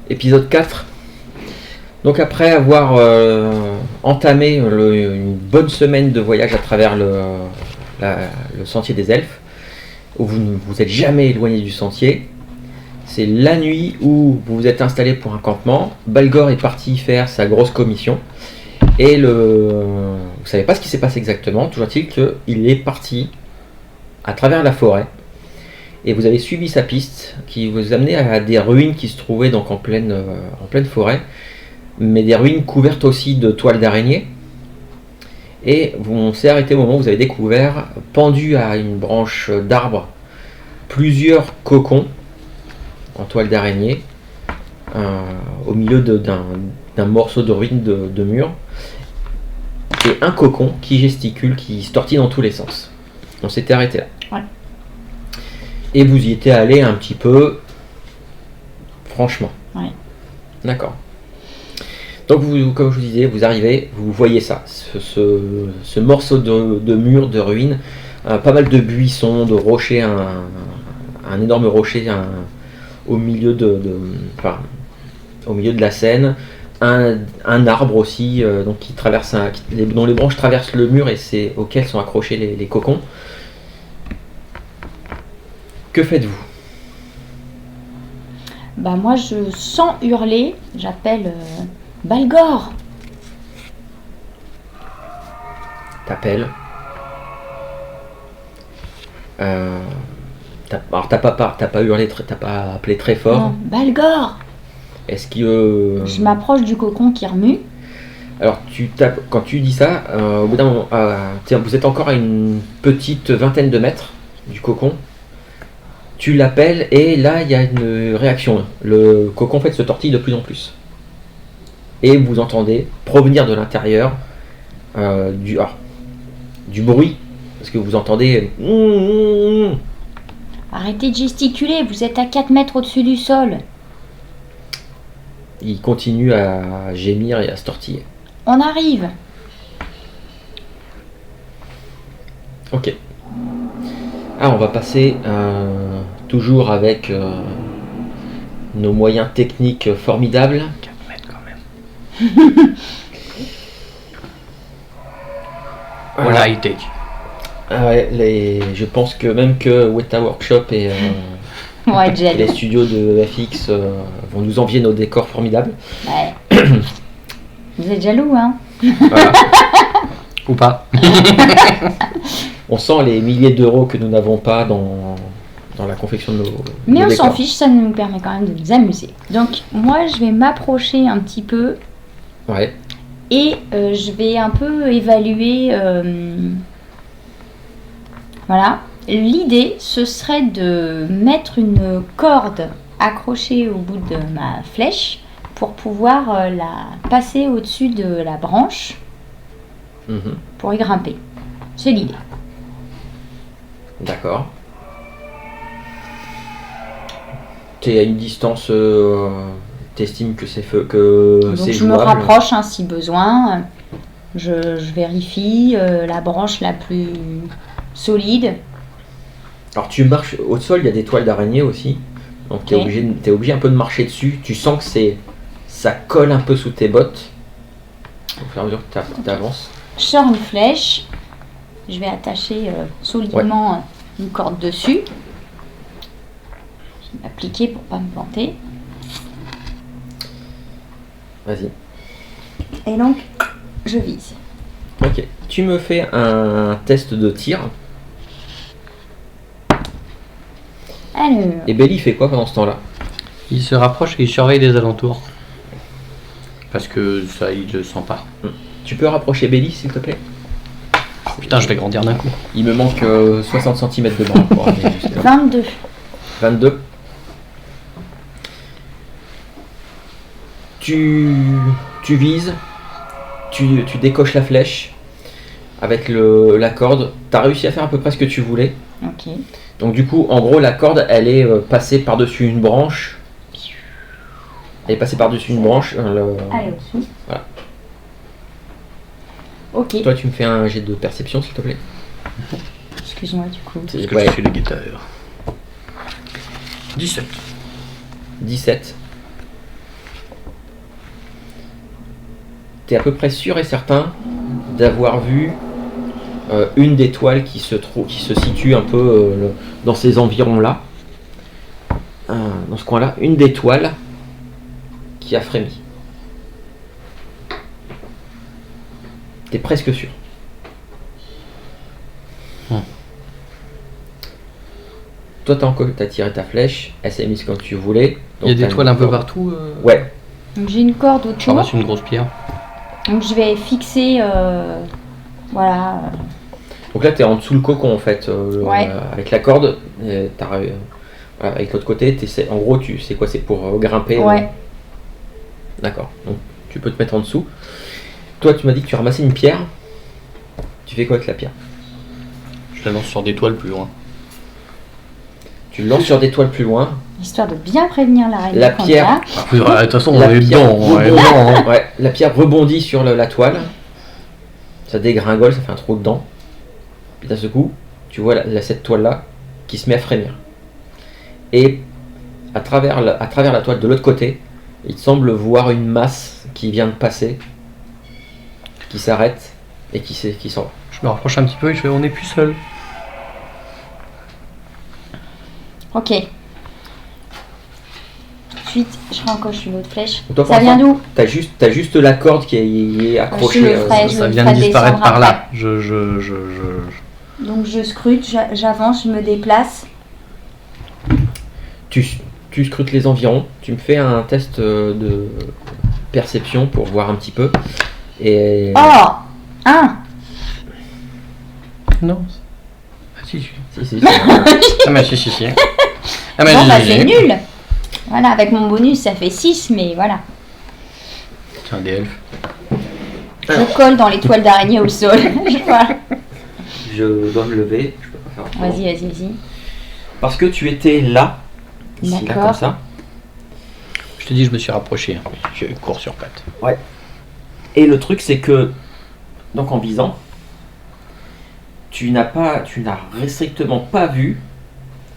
épisode 4. Donc après avoir entamé une bonne semaine de voyage à travers le sentier des elfes, où vous ne vous êtes jamais éloigné du sentier, c'est la nuit où vous vous êtes installé pour un campement. Balgor est parti faire sa grosse commission. Et vous ne savez pas ce qui s'est passé exactement. Toujours est-il qu'il est parti à travers la forêt. Et vous avez suivi sa piste qui vous amenait à des ruines qui se trouvaient donc en pleine forêt. Mais des ruines couvertes aussi de toiles d'araignée. Et on s'est arrêté au moment où vous avez découvert, pendu à une branche d'arbre, plusieurs cocons en toile d'araignée, au milieu d'un morceau de ruine de mur, et un cocon qui gesticule, qui se tortille dans tous les sens. On s'était arrêté là. Ouais. Et vous y étiez allé un petit peu, franchement. Ouais. D'accord. Donc vous, comme je vous disais, vous arrivez, vous voyez ça, ce morceau de mur, de ruine, pas mal de buissons, de rochers, un énorme rocher au milieu de la scène, un arbre aussi, donc qui traverse dont les branches traversent le mur et c'est auquel sont accrochés les cocons. Que faites-vous ? Bah moi je sens hurler, j'appelle Balgor. T'appelles. Alors t'as pas hurlé, t'as pas appelé très fort. Non, Balgor. Est-ce que Je m'approche du cocon qui remue. Alors quand tu dis ça, au bout d'un moment, vous êtes encore à une petite vingtaine de mètres du cocon. Tu l'appelles et là il y a une réaction. Le cocon en fait se tortille de plus en plus. Et vous entendez provenir de l'intérieur du bruit, parce que vous entendez. Arrêtez de gesticuler, vous êtes à 4 mètres au-dessus du sol. Il continue à gémir et à se tortiller. On arrive. Ok. Ah, on va passer toujours avec nos moyens techniques formidables. 4 mètres quand même. Voilà, high-tech. Ah ouais, je pense que même que Weta Workshop et Ouais, et les studios de FX vont nous envier nos décors formidables. Ouais. Vous êtes jaloux, hein? Voilà. Ou pas. On sent les milliers d'euros que nous n'avons pas dans la confection de nos Mais nos on s'en décors. fiche, ça nous permet quand même de nous amuser. Donc moi je vais m'approcher un petit peu Ouais. et je vais un peu évaluer. Voilà. L'idée ce serait de mettre une corde accrochée au bout de ma flèche pour pouvoir la passer au-dessus de la branche Mhm. pour y grimper. C'est l'idée. D'accord. T'es à une distance, t'estimes que c'est Donc c'est je me jouable. rapproche hein, si besoin. Je vérifie la branche la plus solide. Alors tu marches au sol, il y a des toiles d'araignée aussi. Donc Ok. t'es obligé un peu de marcher dessus. Tu sens que ça colle un peu sous tes bottes. Au fur et à mesure que t'avances. Je sors une flèche. Je vais attacher solidement une corde dessus. Je vais m'appliquer pour pas me planter. Vas-y. Et donc, je vise. Ok. Tu me fais un test de tir. Alors, Et Belly fait quoi pendant ce temps-là? Il se rapproche et il surveille les alentours. Parce que ça, il le sent pas. Tu peux rapprocher Belly s'il te plaît? Putain, je vais grandir d'un coup. Il me manque 60 cm de bras pour arriver jusque là. 22. 22. Tu vises, tu décoches la flèche avec la corde. Tu as réussi à faire à peu près ce que tu voulais. Ok. Donc du coup, en gros, la corde, elle est passée par-dessus une branche. Elle est passée par-dessus une branche. Allez au-dessus. Voilà. Ok. Toi, tu me fais un jet de perception, s'il te plaît. Excuse-moi du coup. Parce que Ouais. je suis le guetteur. 17. 17. tu es à peu près sûr et certain d'avoir vu une des toiles qui se situe un peu dans ces environs-là, dans ce coin-là, une des toiles qui a frémi. Tu es presque sûr. Toi, t'as tiré ta flèche, elle s'est mise comme tu voulais. Il y a des toiles un peu partout. Ouais. Donc j'ai une corde Je autour. ramasse une grosse pierre. Donc je vais fixer, voilà. Donc là, tu es en dessous le cocon en fait, Ouais. avec la corde. Voilà, avec l'autre côté, en gros, tu sais quoi, c'est pour grimper. Ouais. D'accord. Donc tu peux te mettre en dessous. Toi, tu m'as dit que tu ramassais une pierre. Tu fais quoi avec la pierre? Je la lance sur des toiles plus loin. Tu lances sur des toiles plus loin. Histoire de bien prévenir l'araignée. La quand pierre. il y a. De toute façon, on La est pierre dedans. on est rebondit. dedans, hein. Ouais, la pierre rebondit sur la toile. Ça dégringole, ça fait un trou dedans. Puis d'un seul coup, tu vois cette toile-là qui se met à frémir. Et à travers la toile de l'autre côté, il te semble voir une masse qui vient de passer, qui s'arrête et qui s'en va. Je me rapproche un petit peu et je fais on n'est plus seul. Ok. Ensuite, je rencoche une autre flèche. Donc toi, pour Ça vient l'instant, d'où? T'as juste la corde qui est accrochée. Je le ferai. je Ça le vient de ferai disparaître descendre par là. après. Donc je scrute, j'avance, je me déplace. Tu scrutes les environs. Tu me fais un test de perception pour voir un petit peu. Et Oh 1. Non. Ah si, si. Ah mais si. Ah mais Bon, bah si. c'est nul. Voilà, avec mon bonus, ça fait 6, mais voilà. C'est un des elfes. Je colle dans les toiles d'araignée au sol. Voilà. Je dois me lever. Je peux pas faire autrement. Vas-y. Parce que tu étais là, ici, là, D'accord. comme ça. Je te dis, je me suis rapproché. Hein. Je cours sur pattes. Et le truc, c'est que, donc en visant, tu n'as strictement pas vu.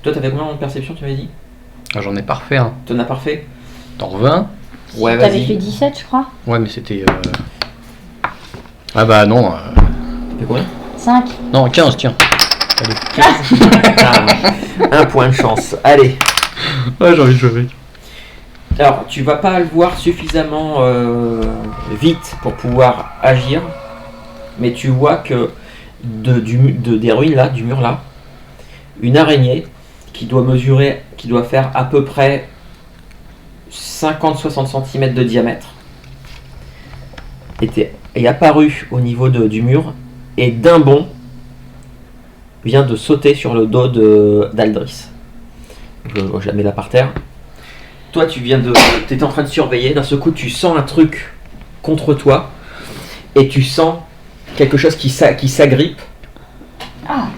Toi, t'avais combien de perception, tu m'avais dit? Ah, j'en ai parfait. Hein. T'en as parfait? T'en reviens? Ouais, T'avais vas-y. fait 17, je crois. Ouais, mais c'était. Ah bah non. Tu fais combien? 5. Non, 15, tiens. Allez. Un point de chance. Allez. Ouais, j'ai envie de jouer. Alors, tu vas pas le voir suffisamment vite pour pouvoir agir, mais tu vois que des ruines là, du mur là, une araignée qui doit faire à peu près 50-60 cm de diamètre est apparue au niveau du mur et d'un bond vient de sauter sur le dos d'Aldris. Je la mets là par terre. Toi, t'étais en train de surveiller, d'un seul coup, tu sens un truc contre toi, et tu sens quelque chose qui s'agrippe. Ah.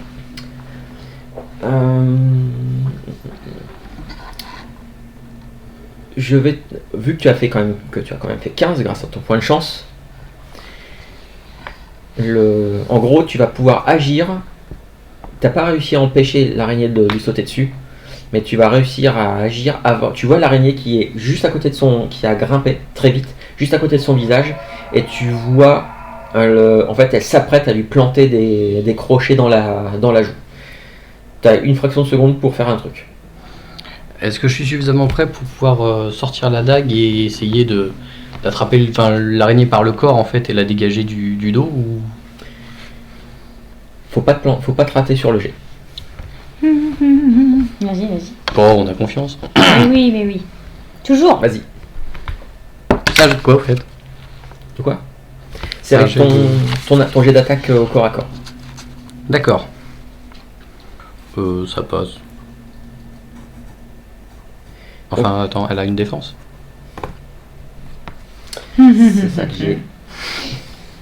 Vu que tu as quand même fait 15 grâce à ton point de chance, en gros, tu vas pouvoir agir. T'as pas réussi à empêcher l'araignée de lui sauter dessus, mais tu vas réussir à agir avant. Tu vois l'araignée qui est juste à côté qui a grimpé très vite, juste à côté de son visage, et tu vois, en fait, elle s'apprête à lui planter des crochets dans la joue. Tu as une fraction de seconde pour faire un truc. Est-ce que je suis suffisamment prêt pour pouvoir sortir la dague et essayer d'attraper l'araignée par le corps en fait et la dégager du dos ou... Faut pas te rater sur le jet. Vas-y. Bon, on a confiance. Mais oui. Toujours. Vas-y. Ça, j'ai de quoi, au fait? De quoi? C'est avec ton jet d'attaque au corps à corps. D'accord. Ça passe. Enfin, attends, elle a une défense. C'est ça que j'ai.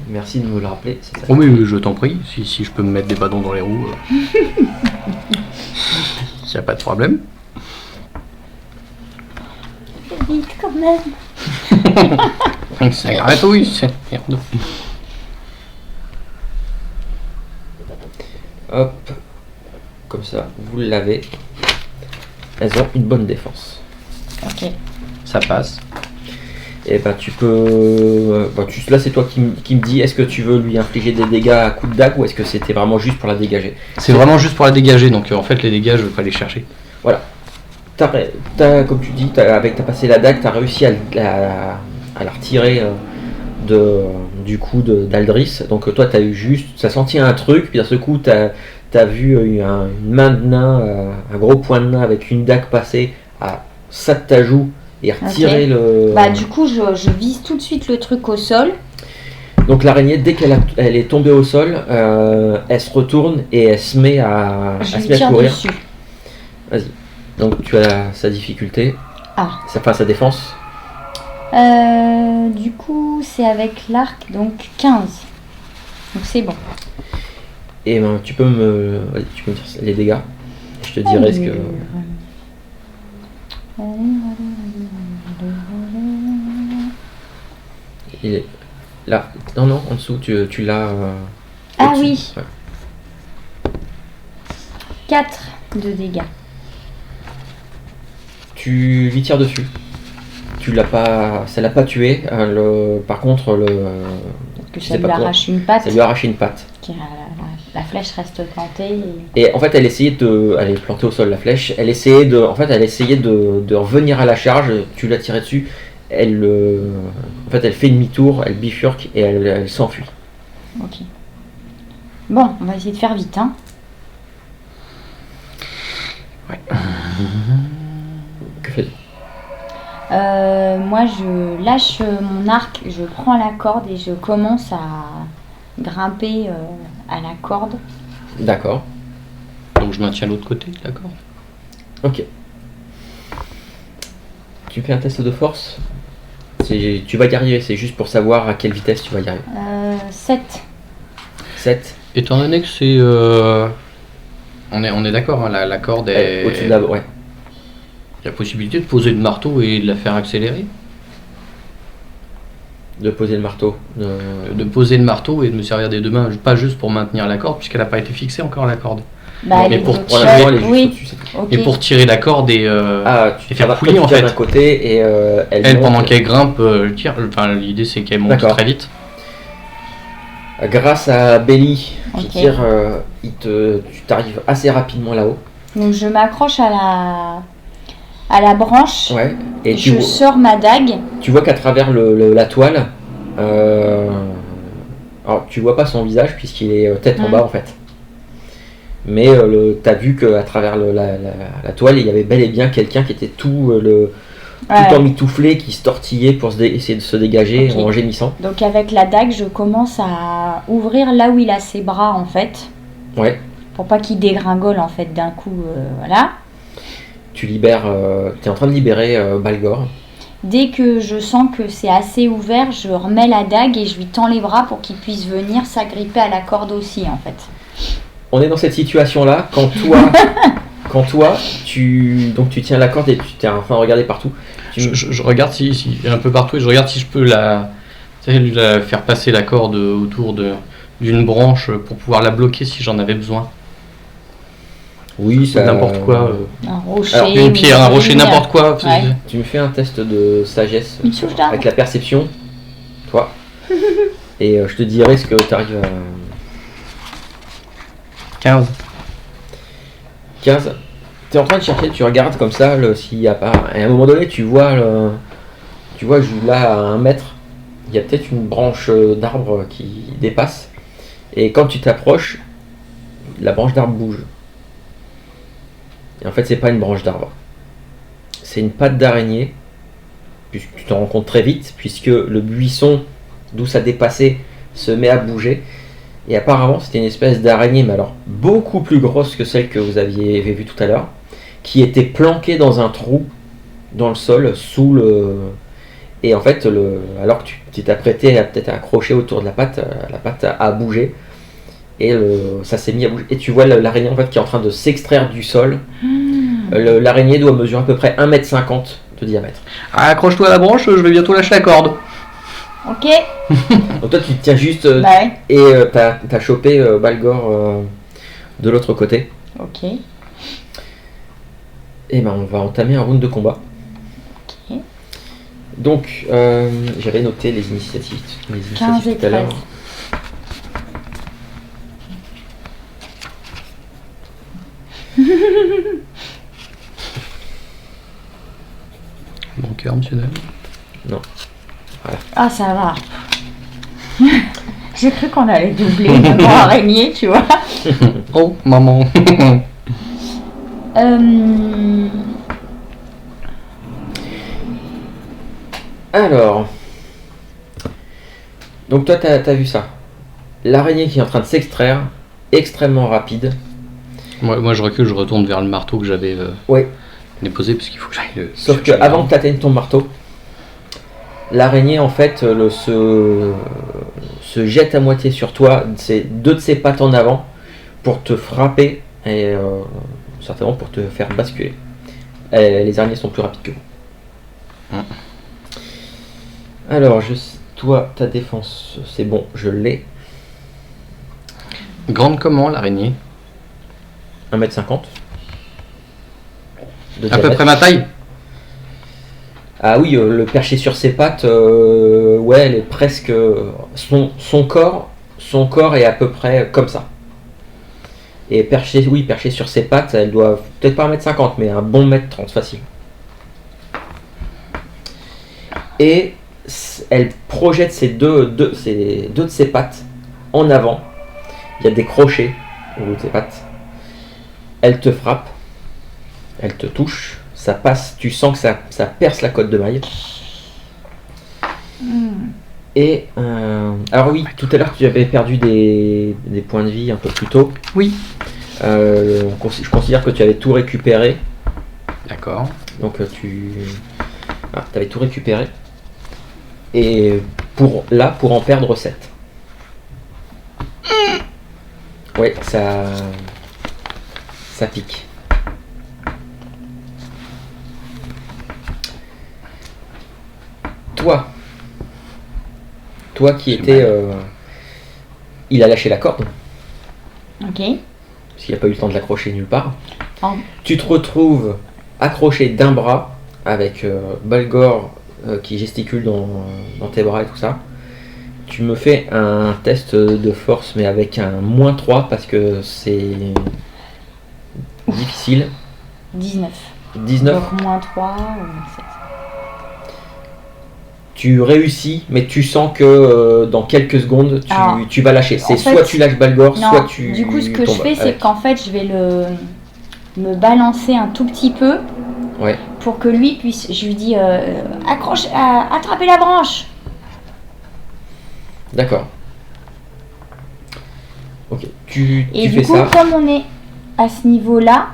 Merci de me le rappeler. C'est ça. Oh, mais je t'en prie, si je peux me mettre des bâtons dans les roues. Y a pas de problème. Vite quand même. Ça arrête, oui, c'est merde. Hop. Comme ça, vous l'avez. Elles ont une bonne défense. Ok. Ça passe. Et ben tu peux. Là c'est toi qui me dis, est-ce que tu veux lui infliger des dégâts à coups de dague ou est-ce que c'était vraiment juste pour la dégager? C'est vraiment juste pour la dégager, donc en fait les dégâts je vais pas les chercher. Comme tu dis, avec t'as passé la dague, t'as réussi à la retirer du coup d'Aldris. Donc toi t'as senti un truc, puis d'un seul coup t'as vu une main de nain, un gros point de nain avec une dague passée à ça de ta joue et retirer le. Du coup je vise tout de suite le truc au sol. Donc l'araignée, dès elle est tombée au sol, elle se retourne et elle se met à courir. Dessus. Vas-y. Donc tu as sa difficulté. Sa défense. Du coup c'est avec l'arc, donc 15. Donc c'est bon. Et ben tu peux me dire les dégâts. Je te dirai ce que. Il est là. Non, en dessous, tu l'as. Oui. Ouais. 4 de dégâts. Tu lui tires dessus. Ça l'a pas tué. Par contre, que ça lui arrache une patte. Ça lui a arraché une patte. La flèche reste plantée. Et en fait, elle est plantée au sol la flèche. Elle essayait de revenir à la charge. Tu l'as tiré dessus. Elle fait demi-tour, elle bifurque et elle s'enfuit. Ok. Bon, on va essayer de faire vite, hein. Ouais. Que fais-tu? Moi, je lâche mon arc, je prends la corde et je commence à grimper à la corde. D'accord. Donc je maintiens l'autre côté, d'accord. Ok. Tu fais un test de force. Tu vas y arriver, c'est juste pour savoir à quelle vitesse tu vas y arriver. 7. 7. Étant donné que c'est... On est d'accord, hein, la corde est... Au-dessus de la... Ouais. Il y a possibilité de poser le marteau et de la faire accélérer. De poser le marteau. De poser le marteau et de me servir des deux mains, pas juste pour maintenir la corde, puisqu'elle n'a pas été fixée encore la corde. Mais pour tirer la corde et faire couler en fait. D'un côté et elle pendant qu'elle grimpe, tire. Enfin, l'idée c'est qu'elle monte très vite. Grâce à Belly qui tire, tu t'arrives assez rapidement là-haut. Donc je m'accroche à la branche. Ouais. Et je sors ma dague. Tu vois qu'à travers la toile, alors tu vois pas son visage puisqu'il est tête en bas en fait. Mais t'as vu qu'à travers la toile, il y avait bel et bien quelqu'un qui était tout emmitouflé, qui se tortillait pour essayer de se dégager en gémissant. Donc avec la dague, je commence à ouvrir là où il a ses bras en fait. Ouais. Pour pas qu'il dégringole en fait d'un coup, voilà. Tu libères, t'es en train de libérer Balgor. Dès que je sens que c'est assez ouvert, je remets la dague et je lui tends les bras pour qu'il puisse venir s'agripper à la corde aussi en fait. On est dans cette situation-là quand toi, tu tiens la corde et tu t'es en train de regarder partout. Je regarde si un peu partout et je regarde si je peux la faire passer la corde autour d'une branche pour pouvoir la bloquer si j'en avais besoin. Oui, ça. N'importe quoi. Un rocher. Alors, une pierre, un rocher, n'importe quoi. Ouais. Tu me fais un test de sagesse Une souche d'arbre. avec la perception, toi. Et je te dirai ce que tu arrives à. 15. 15. Tu es en train de chercher, tu regardes comme ça s'il n'y a pas. Et à un moment donné, tu vois là à 1 mètre, il y a peut-être une branche d'arbre qui dépasse. Et quand tu t'approches, la branche d'arbre bouge. Et en fait, c'est pas une branche d'arbre. C'est une patte d'araignée. Puisque tu t'en rends compte très vite, puisque le buisson d'où ça dépassait se met à bouger. Et apparemment, c'était une espèce d'araignée, mais alors beaucoup plus grosse que celle que vous aviez vue tout à l'heure, qui était planquée dans un trou dans le sol, sous le. Et en fait, alors que tu t'apprêtais à peut-être accrocher autour de la patte a bougé. Et ça s'est mis à bouger. Et tu vois l'araignée en fait qui est en train de s'extraire du sol. L'araignée doit mesurer à peu près 1,50 m de diamètre. Ah, accroche-toi à la branche, je vais bientôt lâcher la corde. Ok. Donc toi tu te tiens juste et t'as chopé Balgor de l'autre côté. Ok. Et ben on va entamer un round de combat. Ok. Donc, j'avais noté les initiatives. 15 et tout à l'heure. 13. Bon cœur, monsieur Dame. Ah, ça va. J'ai cru qu'on allait doubler maman araignée, tu vois. Oh, maman. Alors, donc toi, t'as vu ça. L'araignée qui est en train de s'extraire, extrêmement rapide. Moi, je recule, je retourne vers le marteau que j'avais Ouais. déposé, parce qu'il faut que j'aille le. Sauf que chercher avant que tu atteignes ton marteau, l'araignée en fait se jette à moitié sur toi, deux de ses pattes en avant pour te frapper et certainement pour te faire basculer. Et les araignées sont plus rapides que vous. Alors, toi, ta défense, c'est bon, je l'ai. Grande comment, l'araignée? 1m50. de À peu diamètre. près ma taille? Ah oui, le perché sur ses pattes, ouais, elle est presque. Son corps est à peu près comme ça. Et perché sur ses pattes, elle doit peut-être pas 1m50, mais un bon 1m30 facile. Et elle projette deux de ses pattes en avant. Il y a des crochets au bout de ses pattes. Elle te frappe, elle te touche, ça passe, tu sens que ça perce la cotte de maille. Et alors oui, tout à l'heure tu avais perdu des points de vie un peu plus tôt. Oui. Je considère que tu avais tout récupéré. D'accord. Donc tu avais tout récupéré. Et pour en perdre 7. Ouais, ça pique. Toi qui étais... il a lâché la corde. Ok. Parce qu'il n'a pas eu le temps de l'accrocher nulle part. Oh. Tu te retrouves accroché d'un bras avec Balgor qui gesticule dans tes bras et tout ça. Tu me fais un test de force mais avec un -3 parce que c'est difficile. 19. 19. Donc -3 ou 7. Tu réussis, mais tu sens que dans quelques secondes, tu vas lâcher. C'est soit tu lâches Balgor, soit tu du coup, ce que je tombes fais, c'est avec. qu'en fait, je vais me balancer un tout petit peu pour que lui puisse... Je lui dis, attrapez la branche. D'accord. Ok, tu Et fais du coup, ça. comme on est à ce niveau-là,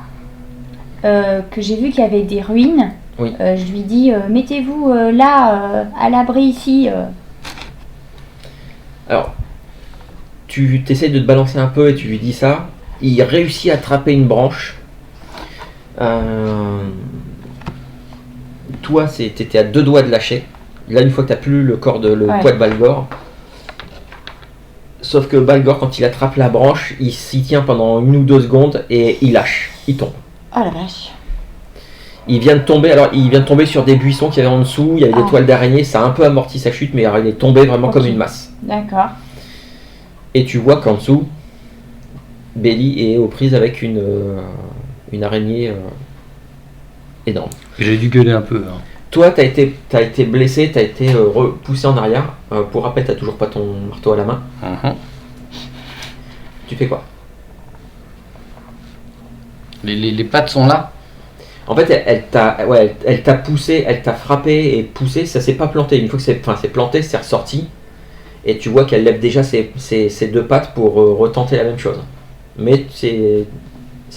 que j'ai vu qu'il y avait des ruines, je lui dis, mettez-vous là, à l'abri ici. Alors, tu essaies de te balancer un peu et tu lui dis ça. Il réussit à attraper une branche. Toi, t'étais à 2 doigts de lâcher. Là, une fois que t'as plus le poids de Balgor. Sauf que Balgor, quand il attrape la branche, il s'y tient pendant 1 ou 2 secondes et il lâche. Il tombe. Oh la vache. Il vient de tomber sur des buissons qu'il y avait en dessous. Il y avait des toiles d'araignée. Ça a un peu amorti sa chute, mais il est tombé vraiment comme une masse. D'accord. Et tu vois qu'en dessous, Belly est aux prises avec une araignée énorme. J'ai dû gueuler un peu. Toi, t'as été blessé, t'as été repoussé en arrière. Pour rappel, t'as toujours pas ton marteau à la main. Tu fais quoi? Les pattes sont là. En fait, elle t'a poussé, elle t'a frappé et poussé. Ça s'est pas planté. Une fois que c'est planté, c'est ressorti. Et tu vois qu'elle lève déjà ses 2 pattes pour retenter la même chose. Mais c'est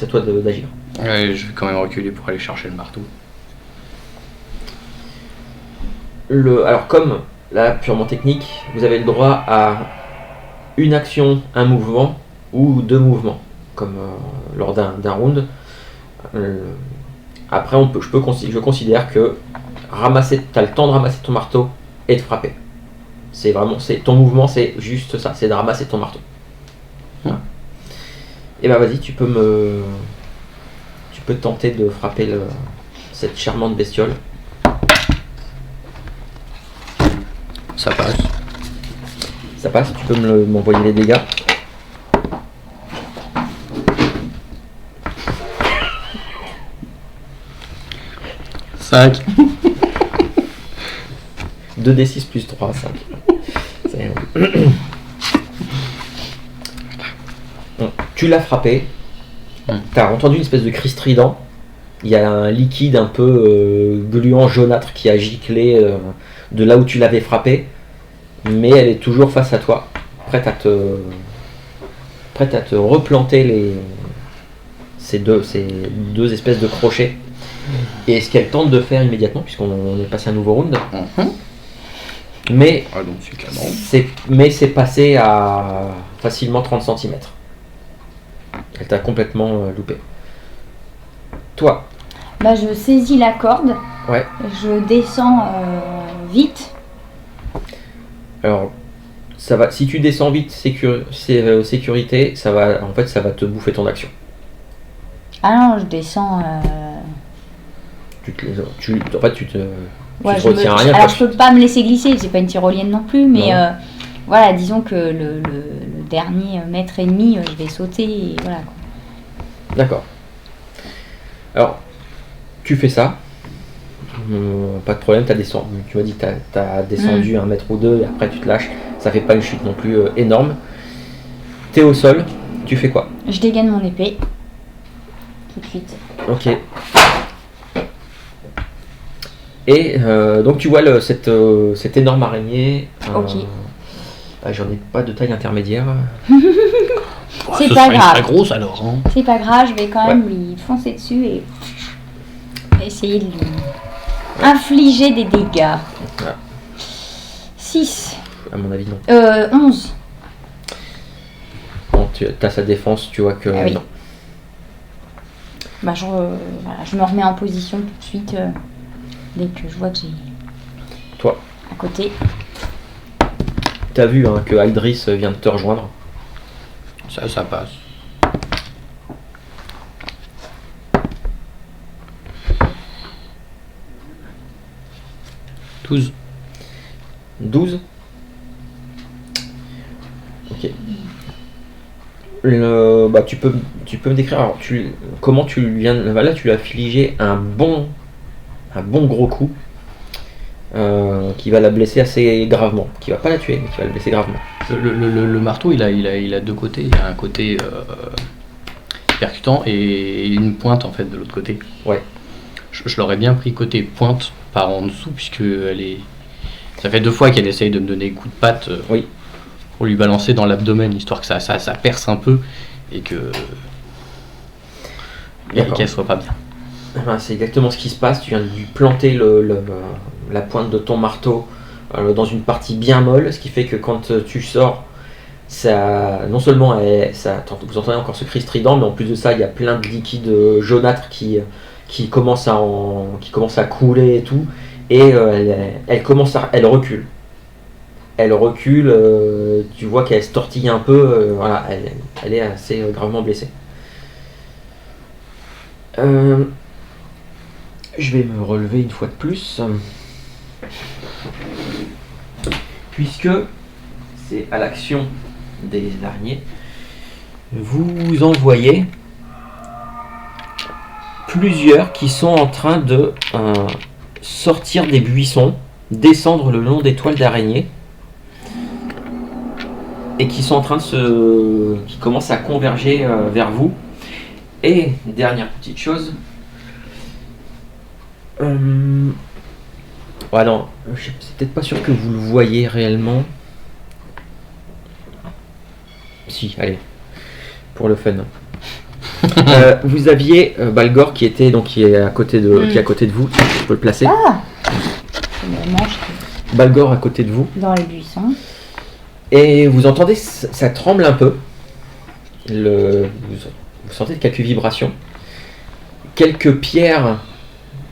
à toi d'agir. Ouais, je vais quand même reculer pour aller chercher le marteau. Alors comme là, purement technique, vous avez le droit à une action, un mouvement ou 2 mouvements, comme lors d'un round. Après, je considère que tu as le temps de ramasser ton marteau et de frapper. Ton mouvement, c'est juste ça, c'est de ramasser ton marteau. Voilà. Et ben vas-y, tu peux tenter de frapper cette charmante bestiole. Ça passe. Ça passe, tu peux m'envoyer les dégâts. « 5. 2d6 plus 3, 5. Tu l'as frappé. Tu as entendu une espèce de cri strident. Il y a un liquide un peu gluant jaunâtre qui a giclé de là où tu l'avais frappé. Mais elle est toujours face à toi, prête à te replanter ces deux espèces de crochets. Et ce qu'elle tente de faire immédiatement, puisqu'on est passé à un nouveau round, mais c'est passé à facilement 30 cm. Elle t'a complètement loupé. Toi, Bah, je saisis la corde, ouais. je descends vite. Alors, ça va. Si tu descends vite, sécurité, ça va te bouffer ton action. Ah non, je descends. Tu te retiens rien. Alors, je peux pas me laisser glisser, c'est pas une tyrolienne non plus, mais voilà, disons que le dernier mètre et demi, je vais sauter et voilà. Quoi. D'accord. Alors, tu fais ça. Pas de problème, tu m'as dit que tu as descendu 1 mètre ou 2 et après tu te lâches. Ça fait pas une chute non plus énorme. Tu es au sol, tu fais quoi? Je dégaine mon épée. Tout de suite. Ok. Et donc tu vois cette énorme araignée. Ok. J'en ai pas de taille intermédiaire. C'est ce pas serait grave. très grosse alors. Hein. C'est pas grave, je vais quand même lui foncer dessus et essayer de lui infliger des dégâts. Voilà. 6. À mon avis, non. 11. Bon, tu as sa défense, tu vois que Ah oui. non. Bah, je me remets en position tout de suite dès que je vois que j'ai. Toi, à côté. t'as vu que Aldris vient de te rejoindre. Ça passe. « 12. 12. Ok. Tu peux me décrire alors, comment tu viens là tu lui as affligé un bon gros coup qui va la blesser assez gravement, qui va pas la tuer mais qui va la blesser gravement. Le marteau il a deux côtés, il y a un côté percutant et une pointe en fait de l'autre côté. Ouais. Je l'aurais bien pris côté pointe par en dessous puisque ça fait 2 fois qu'elle essaye de me donner des coups de patte Oui. pour lui balancer dans l'abdomen histoire que ça perce un peu et qu'elle soit pas bien. C'est exactement ce qui se passe. Tu viens de lui planter la pointe de ton marteau dans une partie bien molle, ce qui fait que quand tu sors, ça, non seulement vous entendez encore ce cri strident, mais en plus de ça, il y a plein de liquide jaunâtre qui commence à couler et tout, et elle recule. Elle recule, tu vois qu'elle se tortille un peu, voilà, elle est assez gravement blessée. Je vais me relever une fois de plus, puisque c'est à l'action des araignées. Vous en voyez plusieurs qui sont en train de sortir des buissons, descendre le long des toiles d'araignée, et qui sont en train qui commencent à converger vers vous. Et dernière petite chose. Non, c'est peut-être pas sûr que vous le voyez réellement. Si, allez, pour le fun. Vous aviez Balgor qui est à côté de vous. Je peux le placer. Ah, je me mange Balgor à côté de vous. dans les buissons. Et vous entendez, ça tremble un peu. Vous sentez quelques vibrations. Quelques pierres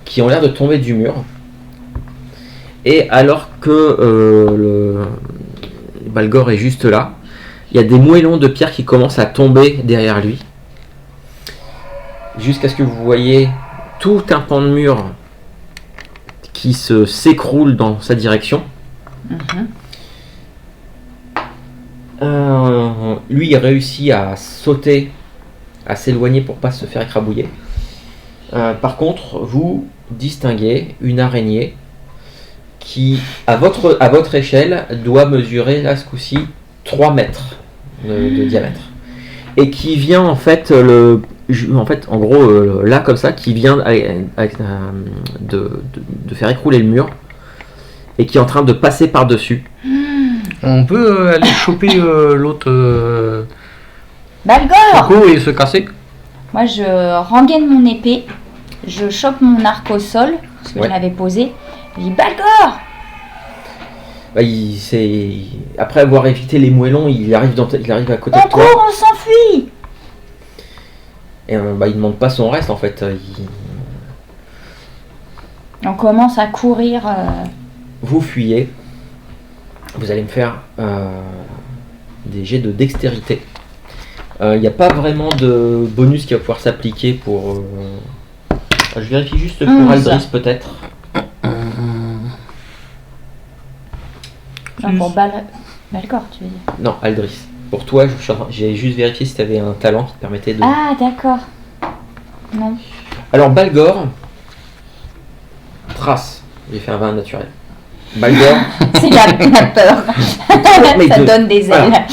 qui ont l'air de tomber du mur. Et alors que Balgor est juste là, il y a des moellons de pierres qui commencent à tomber derrière lui. Jusqu'à ce que vous voyez tout un pan de mur qui s'écroule dans sa direction. lui, il réussit à sauter, à s'éloigner pour pas se faire écrabouiller. Par contre, vous distinguez une araignée qui, à votre échelle, doit mesurer, là, ce coup-ci, 3 mètres de diamètre. Et qui vient, en fait, en gros, là, comme ça, qui vient de faire écrouler le mur et qui est en train de passer par-dessus. On peut aller choper l'autre Balgor! Coco et se casser. Moi, je rengaine mon épée, je chope mon arc au sol, parce que Ouais. je l'avais posé. Je dis Balgor! Bah, après avoir évité les moellons, il arrive à côté On de toi. court, on s'enfuit! Et il demande pas son reste en fait. On commence à courir. Vous fuyez. Vous allez me faire des jets de dextérité. Il n'y a pas vraiment de bonus qui va pouvoir s'appliquer pour. Je vérifie juste pour 11. Aldris peut-être. Non, pour Balgor, tu veux dire. Non, Aldris. Pour toi, j'ai juste vérifié si tu avais un talent qui te permettait de. Ah, d'accord. Non. Alors Balgor. Trace. J'ai fait un 20 naturel. Balgor. C'est la peur. Mais Ça de- donne des ailes. voilà.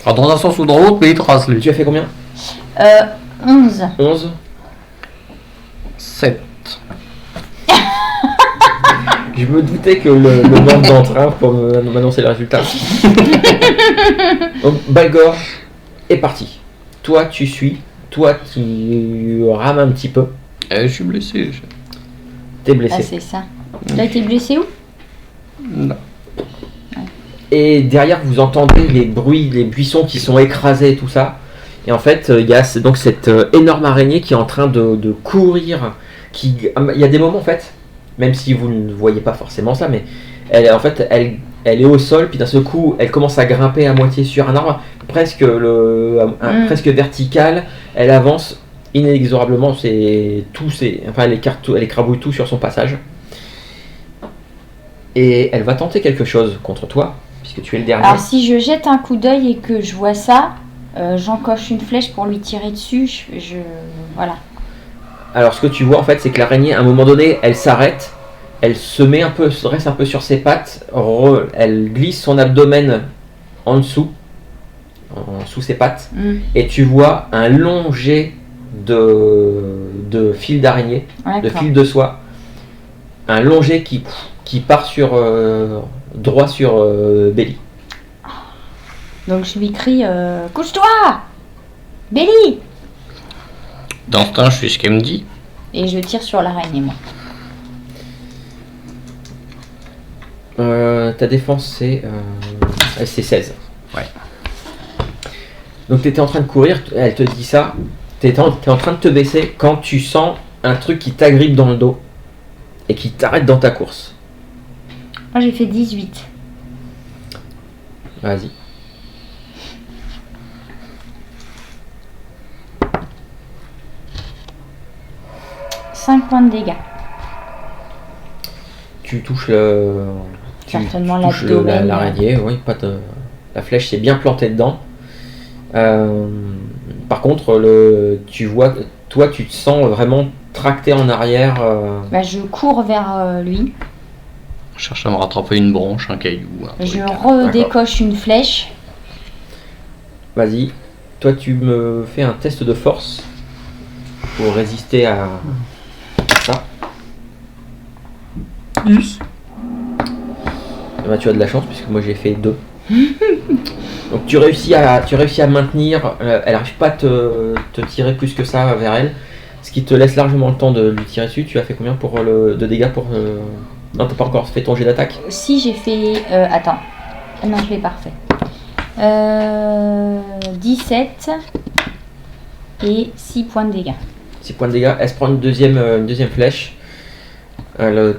Alors, dans un sens ou dans l'autre, mais il trace lui. Tu as fait combien 11. 11. 7. Je me doutais que le nombre d'entrain pour m'annoncer le résultat. Donc Balgor est parti. Toi tu suis. Toi tu rames un petit peu. Je suis blessé. T'es Ah, blessé. c'est ça. Tu as été blessé où? Non. Et derrière vous entendez les bruits, les buissons qui sont écrasés et tout ça. Et en fait il y a donc cette énorme araignée qui est en train de courir. Il y a des moments en fait, même si vous ne voyez pas forcément ça, mais elle est au sol, puis d'un seul coup elle commence à grimper à moitié sur un arbre, presque vertical. Elle avance inexorablement, elle écrabouille tout sur son passage. Et elle va tenter quelque chose contre toi, puisque tu es le dernier. Alors, si je jette un coup d'œil et que je vois ça, j'encoche une flèche pour lui tirer dessus. Voilà. Alors ce que tu vois en fait, c'est que l'araignée, à un moment donné, elle s'arrête, elle se reste un peu sur ses pattes, elle glisse son abdomen en dessous, sous ses pattes, et tu vois un long jet de fil d'araignée, de D'accord. fil de soie, un long jet qui part droit sur Belly. Donc, je lui crie couche-toi! Belly! D'instinct, je fais ce qu'elle me dit. Et je tire sur l'araignée, moi. Ta défense c'est 16. Ouais. Donc tu étais en train de courir, elle te dit ça, t'es en train de te baisser quand tu sens un truc qui t'agrippe dans le dos et qui t'arrête dans ta course. Moi, j'ai fait 18. Vas-y. Points de dégâts. Tu touches Certainement l'abdomen. l'araignée, oui, la flèche s'est bien plantée dedans. Par contre, tu te sens vraiment tracté en arrière. Bah, je cours vers lui. Je cherche à me rattraper une branche, un caillou. Je redécoche une flèche. Vas-y, toi tu me fais un test de force pour résister à ça. 10. Eh ben, tu as de la chance puisque moi j'ai fait 2. Donc tu réussis à maintenir, elle n'arrive pas à te tirer plus que ça vers elle, ce qui te laisse largement le temps de lui tirer dessus. Tu as fait combien de dégâts pour... Non, t'as pas encore fait ton jet d'attaque. Si j'ai fait... attends. Non, je l'ai pas refait. 17 et 6 points de dégâts. 6 points de dégâts, elle se prend une deuxième flèche.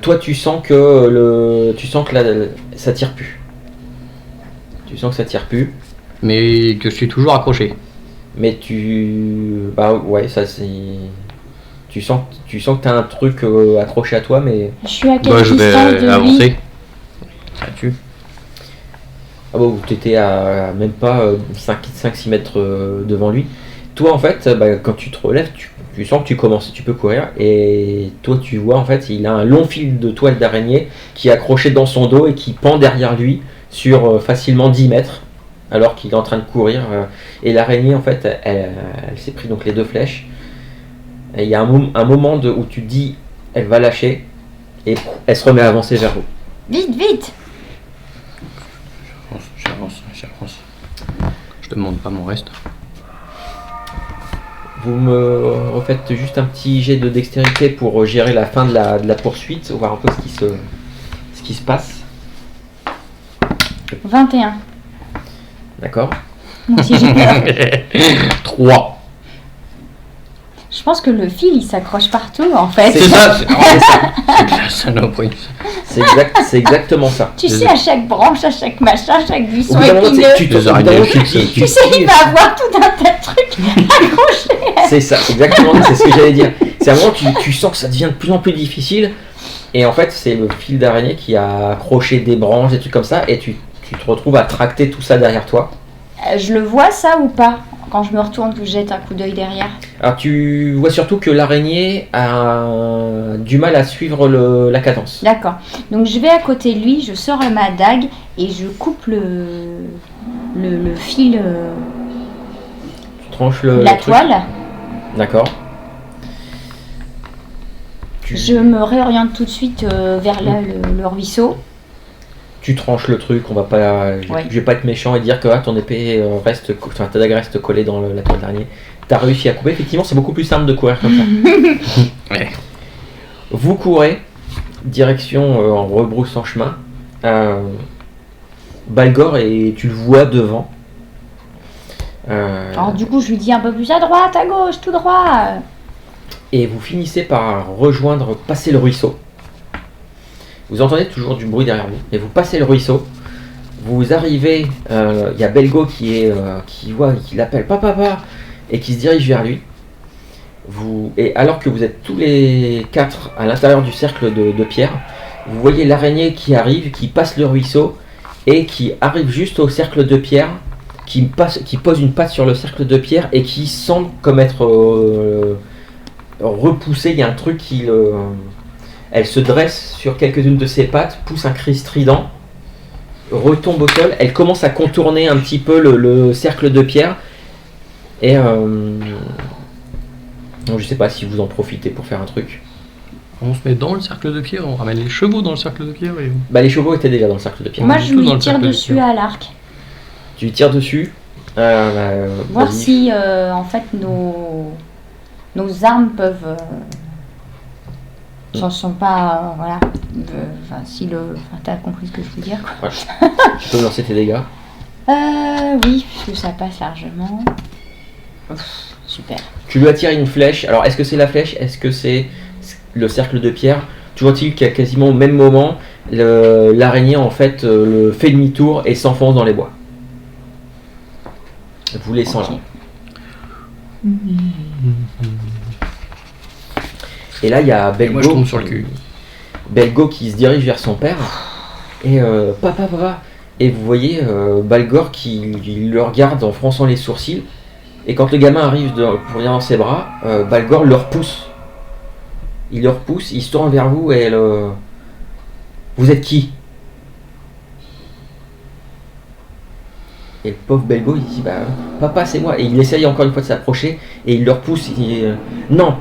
Toi tu sens que ça tire plus. Tu sens que ça tire plus. Mais que je suis toujours accroché. Mais bah ouais, ça c'est... Tu sens que t'as un truc accroché à toi, mais... Je suis à quelle Bah, je distance vais de lui? avancer. Là-dessus. Ah bon, tu étais à même pas 5-6 mètres devant lui. Toi, en fait, quand tu te relèves, tu sens que tu peux courir. Et toi, tu vois, en fait, il a un long fil de toile d'araignée qui est accroché dans son dos et qui pend derrière lui sur facilement 10 mètres, alors qu'il est en train de courir. Et l'araignée, en fait, elle s'est pris donc les 2 flèches. Et il y a un moment où tu te dis, elle va lâcher, et elle se remet à avancer vers vous. Vite, vite! J'avance. Je demande pas mon reste. Vous me refaites juste un petit jet de dextérité pour gérer la fin de la poursuite, voir un peu ce qui se passe. 21. D'accord. Moi aussi j'ai peur. 3. Je pense que le fil il s'accroche partout en fait. C'est ça, C'est de la saloperie. c'est exactement ça. Tu sais, à chaque branche, à chaque machin, à chaque Au buisson bout d'un moment, épineux, tu te Les araignées fixes. tu sais, il va avoir tout un tas de trucs accrochés. C'est ça, exactement, c'est ce que j'allais dire. C'est un moment où tu sens que ça devient de plus en plus difficile. Et en fait, c'est le fil d'araignée qui a accroché des branches, des trucs comme ça. Et tu te retrouves à tracter tout ça derrière toi. Je le vois ça ou pas? Quand je me retourne, que je jette un coup d'œil derrière. Alors tu vois surtout que l'araignée a du mal à suivre la cadence. D'accord. Donc je vais à côté de lui, je sors ma dague et je coupe le fil Tu tranches de le la truc. toile. D'accord. Je me réoriente tout de suite vers le ruisseau. Tu tranches le truc, on va pas, Ouais. je vais pas être méchant et dire que ton épée ta dague reste collée dans la toile d'araignée. T'as réussi à couper, effectivement c'est beaucoup plus simple de courir comme ça. Ouais. Vous courez, direction en rebroussant chemin. Balgor et tu le vois devant. Alors du coup je lui dis un peu plus à droite, à gauche, tout droit. Et vous finissez par passer le ruisseau. Vous entendez toujours du bruit derrière vous, et vous passez le ruisseau. Vous arrivez, il y a Belgo qui l'appelle papa et qui se dirige vers lui. Et alors que vous êtes tous les 4 à l'intérieur du cercle de pierre, vous voyez l'araignée qui arrive, qui passe le ruisseau et qui arrive juste au cercle de pierre, qui pose une patte sur le cercle de pierre et qui semble comme être repoussée. Il y a un truc elle se dresse sur quelques-unes de ses pattes, pousse un cri strident, retombe au sol. Elle commence à contourner un petit peu le cercle de pierre. Et je sais pas si vous en profitez pour faire un truc. On se met dans le cercle de pierre, on ramène les chevaux dans le cercle de pierre et... Les chevaux étaient déjà dans le cercle de pierre. Moi du je tout dans lui le tire cercle de dessus pierre. à l'arc. Tu lui tires dessus. Voir Vas-y. si en fait nos armes peuvent sont pas voilà. T'as compris ce que je veux dire quoi. Tu peux lancer tes dégâts. Oui, puisque ça passe largement. Ouf, super. Tu lui attires une flèche. Alors est-ce que c'est la flèche? Est-ce que c'est le cercle de pierre? Tu vois-t-il qu'à quasiment au même moment, l'araignée en fait fait demi-tour et s'enfonce dans les bois. Vous laissant là. Et là il y a Et moi je Belgo, tombe sur le cul. Belgo qui se dirige vers son père. Et papa. Et vous voyez Balgor qui le regarde en fronçant les sourcils. Et quand le gamin arrive pour venir dans ses bras, Balgor le repousse. Il le repousse, il se tourne vers vous et vous êtes qui? Et le pauvre Belgo il dit papa c'est moi. Et il essaye encore une fois de s'approcher et il le repousse. Il dit non,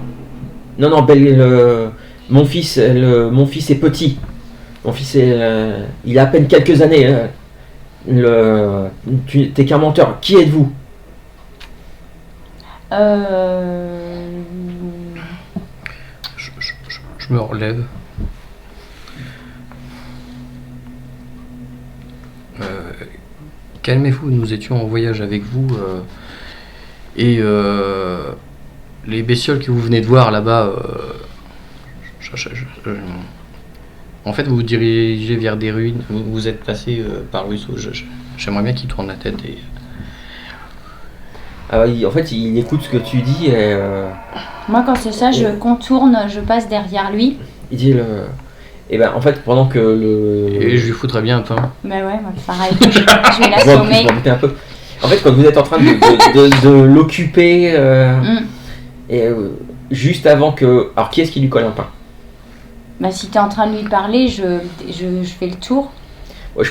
mon fils est petit. Mon fils il a à peine quelques années. T'es qu'un menteur. Qui êtes-vous? Je me relève. Calmez-vous, nous étions en voyage avec vous et les bestioles que vous venez de voir là-bas, en fait vous vous dirigez vers des ruines, vous êtes passé par le ruisseau, j'aimerais bien qu'il tourne la tête et... En fait il écoute ce que tu dis et Moi quand c'est ça, je contourne, je passe derrière lui. il dit Et ben en fait, pendant que le. Et je lui foutrais bien un pain. Bah ouais, moi, pareil. Je vais l'assommer. Je m'en doutais un peu. En fait, quand vous êtes en train de l'occuper, et juste avant que. Alors, qui est-ce qui lui colle un pain? Bah, si t'es en train de lui parler, je fais le tour. Ouais,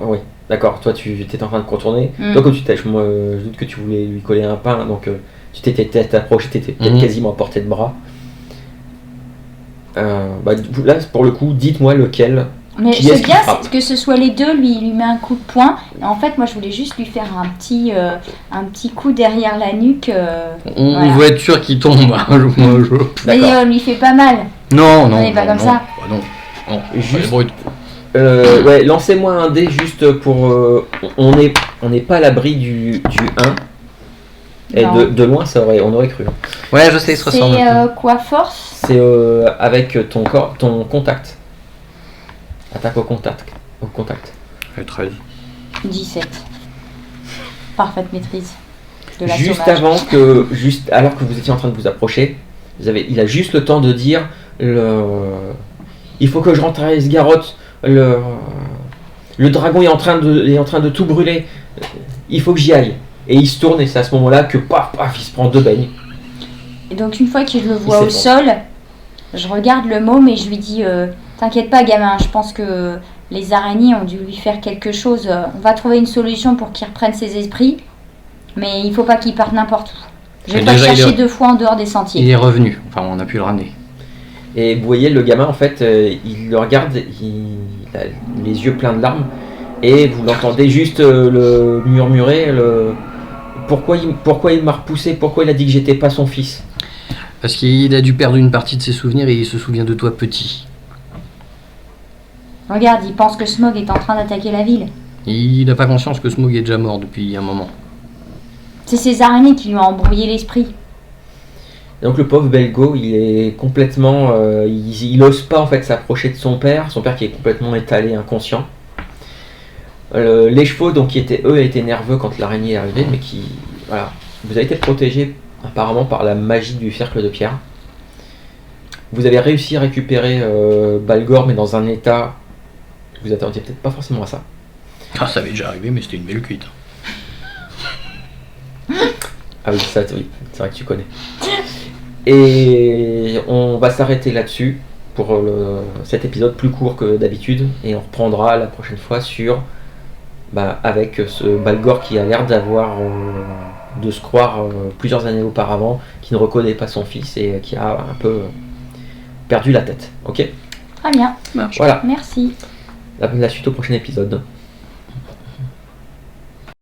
oui, d'accord. Toi, tu étais en train de contourner. Donc, je doute que tu voulais lui coller un pain. Donc, tu t'étais approché, tu étais peut-être quasiment à portée de bras. Là, pour le coup, dites-moi lequel. Mais c'est bien que ce soit les deux, lui met un coup de poing. Et en fait, moi, je voulais juste lui faire un petit coup derrière la nuque. On veut être sûr qu'il tombe. Mais lui fait pas mal. Non. On n'est pas comme ça. Non. Juste, brut. ouais, lancez-moi un dé juste pour. On n'est pas à l'abri du 1. Et de loin, on aurait cru. Ouais, je sais, il se ressemble. C'est quoi, force? C'est avec ton contact. Attaque au contact. 13. 17. Parfaite maîtrise de la Juste sauvage. alors que vous étiez en train de vous approcher, il a juste le temps de dire il faut que je rentre à Esgaroth. Le dragon est en train de tout brûler. Il faut que j'y aille. Et il se tourne et c'est à ce moment-là que paf, il se prend 2 beignes. Et donc une fois que je le vois au sol, je regarde le môme et je lui dis t'inquiète pas gamin, je pense que les araignées ont dû lui faire quelque chose. On va trouver une solution pour qu'il reprenne ses esprits. Mais il faut pas qu'il parte n'importe où. Je vais pas le chercher 2 fois en dehors des sentiers. Il est revenu, enfin on a pu le ramener. Et vous voyez le gamin en fait, il le regarde, il a les yeux pleins de larmes. Et vous l'entendez juste le murmurer pourquoi il m'a repoussé, pourquoi il a dit que j'étais pas son fils. Parce qu'il a dû perdre une partie de ses souvenirs et il se souvient de toi petit. Regarde, il pense que Smaug est en train d'attaquer la ville. Il n'a pas conscience que Smaug est déjà mort depuis un moment. C'est ces araignées qui lui ont embrouillé l'esprit. Donc le pauvre Belgo, il est complètement... il ose pas en fait s'approcher de son père qui est complètement étalé, inconscient. Les chevaux donc qui étaient nerveux quand l'araignée est arrivée, mais qui... Voilà. Vous avez été protégé apparemment par la magie du cercle de pierre. Vous avez réussi à récupérer Balgor, mais dans un état... Vous attendiez peut-être pas forcément à ça. Ah, ça avait déjà arrivé, mais c'était une belle cuite. Ah oui, ça, oui, c'est vrai que tu connais. Et on va s'arrêter là-dessus pour cet épisode plus court que d'habitude, et on reprendra la prochaine fois avec ce Balgor qui a l'air de se croire plusieurs années auparavant, qui ne reconnaît pas son fils et qui a un peu perdu la tête. Ok ? Très bien. Voilà. Merci. La suite au prochain épisode.